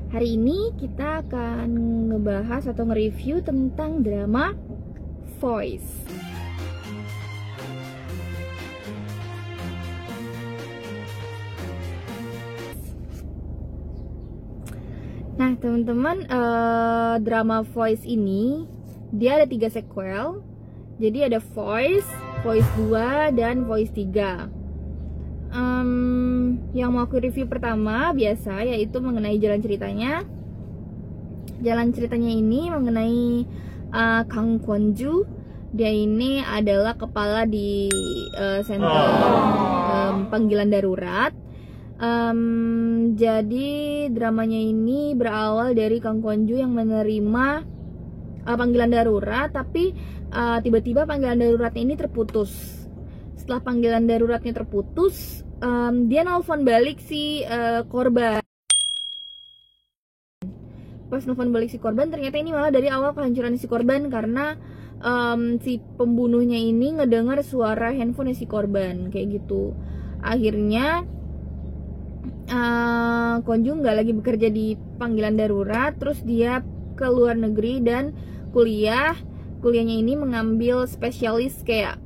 Hari ini kita akan ngebahas atau nge-review tentang drama Voice. Nah teman-teman, drama Voice ini dia ada 3 sequel. Jadi ada Voice, Voice 2, dan Voice 3. Yang mau aku review pertama biasa yaitu mengenai jalan ceritanya. Jalan ceritanya ini mengenai Kang Kwon-ju. Dia ini adalah kepala di center panggilan darurat. Jadi dramanya ini berawal dari Kang Kwon-ju yang menerima panggilan darurat, tapi tiba-tiba panggilan daruratnya ini terputus. Setelah panggilan daruratnya terputus, dia nelfon balik si korban. Pas nelfon balik si korban, ternyata ini malah dari awal kehancuran si korban karena si pembunuhnya ini ngedengar suara handphone si korban kayak gitu. Akhirnya Kwon-ju nggak lagi bekerja di panggilan darurat, terus dia ke luar negeri dan kuliahnya ini mengambil spesialis kayak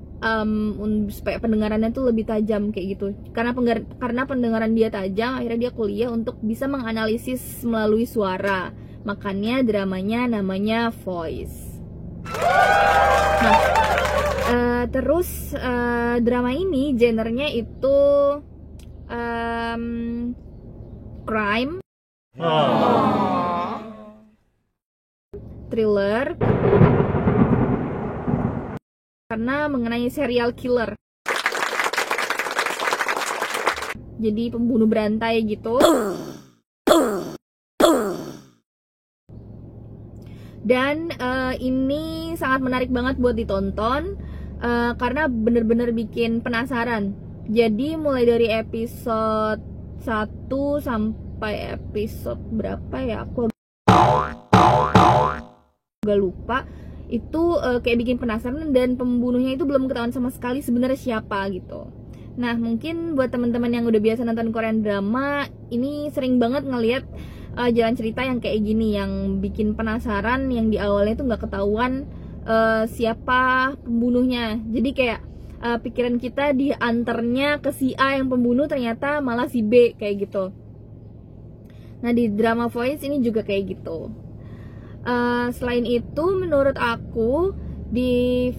supaya pendengarannya tuh lebih tajam kayak gitu. Karena pendengaran dia tajam, akhirnya dia kuliah untuk bisa menganalisis melalui suara. Makanya dramanya namanya Voice. Nah, terus drama ini genrenya itu crime, thriller, karena mengenai serial killer. Jadi pembunuh berantai gitu. Dan ini sangat menarik banget buat ditonton karena bener-bener bikin penasaran. Jadi mulai dari episode 1 sampai episode berapa ya, aku agak lupa. Itu kayak bikin penasaran dan pembunuhnya itu belum ketahuan sama sekali sebenarnya siapa gitu. Nah mungkin buat teman-teman yang udah biasa nonton Korean drama, ini sering banget ngelihat jalan cerita yang kayak gini, yang bikin penasaran, yang di awalnya tuh nggak ketahuan siapa pembunuhnya. Jadi kayak pikiran kita diantarnya ke si A yang pembunuh, ternyata malah si B kayak gitu. Nah di drama Voice ini juga kayak gitu. Selain itu menurut aku di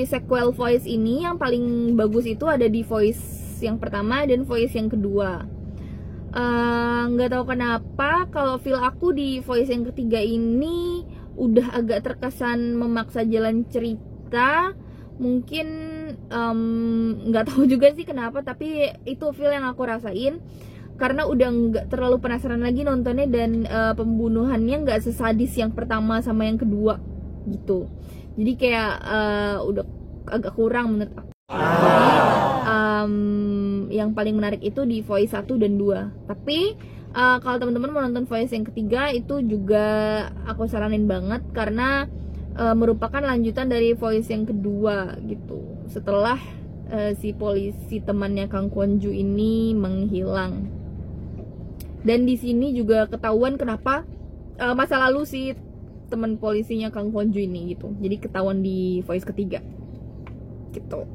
sequel Voice ini yang paling bagus itu ada di Voice yang pertama dan Voice yang kedua. Nggak tahu kenapa kalau feel aku di Voice yang ketiga ini udah agak terkesan memaksa jalan cerita. Mungkin nggak tahu juga sih kenapa, tapi itu feel yang aku rasain karena udah nggak terlalu penasaran lagi nontonnya, dan pembunuhannya nggak sesadis yang pertama sama yang kedua gitu. Jadi kayak udah agak kurang menurut aku. Jadi yang paling menarik itu di Voice 1 dan 2. Tapi kalau teman-teman mau nonton Voice yang ketiga itu juga aku saranin banget karena merupakan lanjutan dari Voice yang kedua gitu. Setelah si polisi temannya Kang Kwon-ju ini menghilang. Dan di sini juga ketahuan kenapa masa lalu si teman polisinya Kang Kwon-ju ini gitu. Jadi ketahuan di Voice ketiga gitu.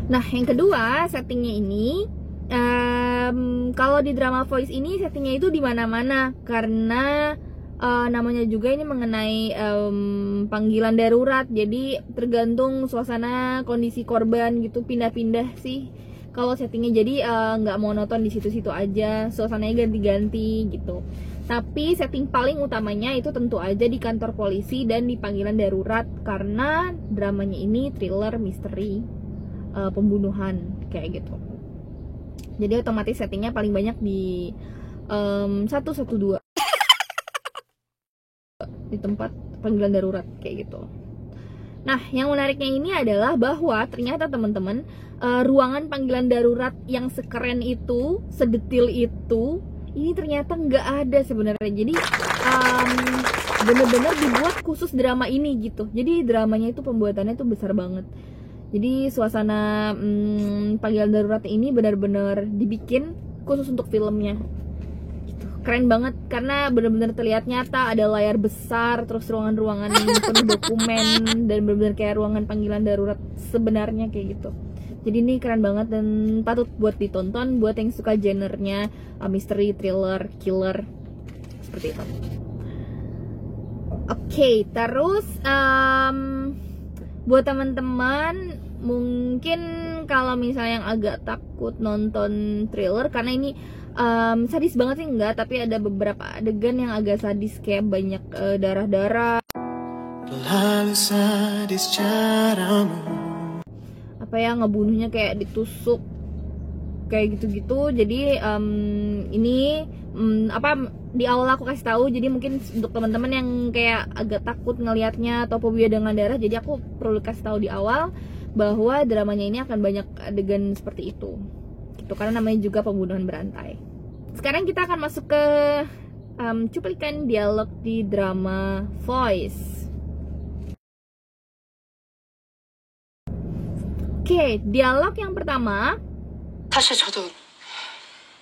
Nah yang kedua, settingnya ini kalau di drama Voice ini settingnya itu di mana-mana karena namanya juga ini mengenai panggilan darurat. Jadi tergantung suasana kondisi korban gitu, pindah-pindah sih kalau settingnya. Jadi nggak monoton di situ-situ aja, suasananya ganti-ganti gitu. Tapi setting paling utamanya itu tentu aja di kantor polisi dan di panggilan darurat karena dramanya ini thriller, misteri, pembunuhan kayak gitu. Jadi otomatis settingnya paling banyak di 112 di tempat panggilan darurat kayak gitu. Nah, yang menariknya ini adalah bahwa ternyata teman-teman, ruangan panggilan darurat yang sekeren itu, sedetil itu, ini ternyata nggak ada sebenarnya. Jadi bener-bener dibuat khusus drama ini gitu. Jadi dramanya itu pembuatannya tuh besar banget. Jadi suasana panggilan darurat ini benar-benar dibikin khusus untuk filmnya gitu. Keren banget karena bener-bener terlihat nyata, ada layar besar, terus ruangan-ruangan penuh dokumen, dan bener-bener kayak ruangan panggilan darurat sebenarnya kayak gitu. Jadi ini keren banget dan patut buat ditonton buat yang suka genrenya misteri, thriller, killer seperti itu. Oke, terus buat teman-teman mungkin kalau misalnya yang agak takut nonton thriller, karena ini sadis banget sih enggak, tapi ada beberapa adegan yang agak sadis kayak banyak darah-darah. Lalu sadis caramu, apa ya, ngebunuhnya kayak ditusuk kayak gitu-gitu. Jadi ini di awal aku kasih tahu, jadi mungkin untuk teman-teman yang kayak agak takut ngelihatnya atau fobia dengan darah, jadi aku perlu kasih tahu di awal bahwa dramanya ini akan banyak adegan seperti itu gitu, karena namanya juga pembunuhan berantai. Sekarang kita akan masuk ke cuplikan dialog di drama Voice. Oke, dialog yang pertama. 사실 저도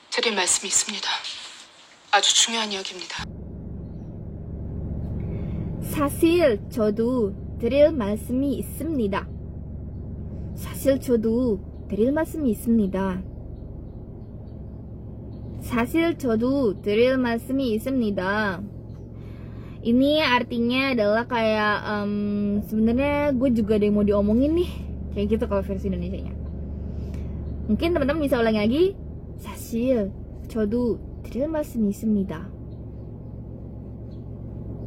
드릴 말씀이 있습니다. 아주 중요한 이야기입니다. 사실 저도 드릴 말씀이 있습니다. 사실 저도 드릴 말씀이 있습니다. 사실 저도 드릴 말씀이 있습니다. Ini artinya adalah kayak sebenarnya gue juga ada yang mau diomongin nih, kayak gitu kalau versi Indonesianya. Mungkin teman-teman bisa ulangi lagi. 사실 저도 드릴 말씀이 있습니다.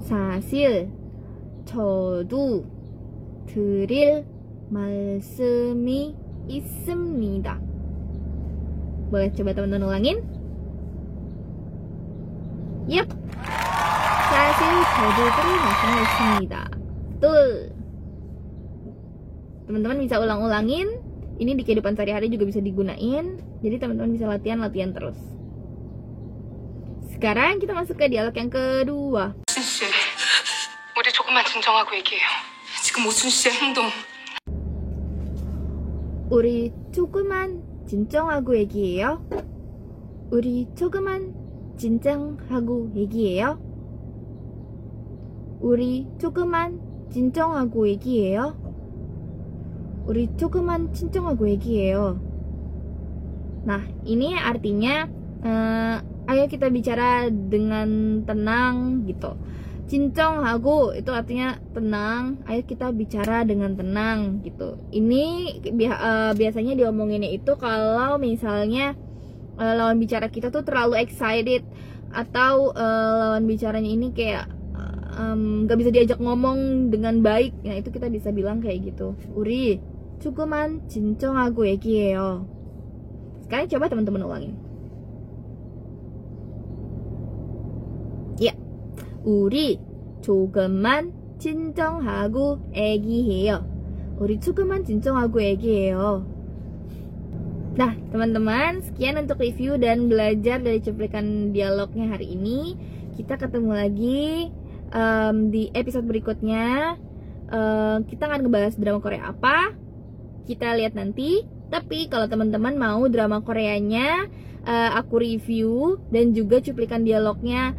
사실 저도 드릴 말씀이 있습니다. Boleh coba teman-teman ulangin? Yep. 사실 저도 드릴 말씀이 있습니다. Betul. Teman-teman bisa ulang-ulangin. Ini di kehidupan sehari-hari juga bisa digunain. Jadi teman-teman bisa latihan terus. Sekarang kita masuk ke dialog yang kedua. 오순 씨, 우리 조금만 진정하고 얘기해요. 지금 오순 씨의 행동. 우리 조금만 진정하고 얘기해요. 우리 조금만 진정하고 얘기해요. 우리 조금만 진정하고 얘기해요. 우리 조금만 진정하고 얘기해요. Nah, ini artinya ayo kita bicara dengan tenang gitu. 진정하고 itu artinya tenang, ayo kita bicara dengan tenang gitu. Ini biasanya diomonginnya itu kalau misalnya lawan bicara kita tuh terlalu excited, atau lawan bicaranya ini kayak gak bisa diajak ngomong dengan baik. Nah, itu kita bisa bilang kayak gitu. 우리 조금만 진정하고 얘기해요. Sekarang coba teman-teman ulangin. Ya, 우리 조금만 진정하고 얘기해요. 우리 조금만 진정하고 얘기해요. Nah, teman-teman, sekian untuk review dan belajar dari cuplikan dialognya hari ini. Kita ketemu lagi di episode berikutnya. Kita akan ngebahas drama Korea apa, kita lihat nanti. Tapi kalau teman-teman mau drama Koreanya aku review dan juga cuplikan dialognya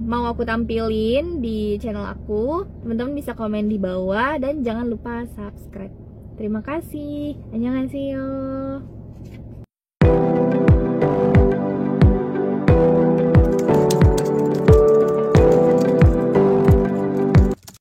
mau aku tampilin di channel aku, teman-teman bisa komen di bawah dan jangan lupa subscribe. Terima kasih. Annyeonghaseyo.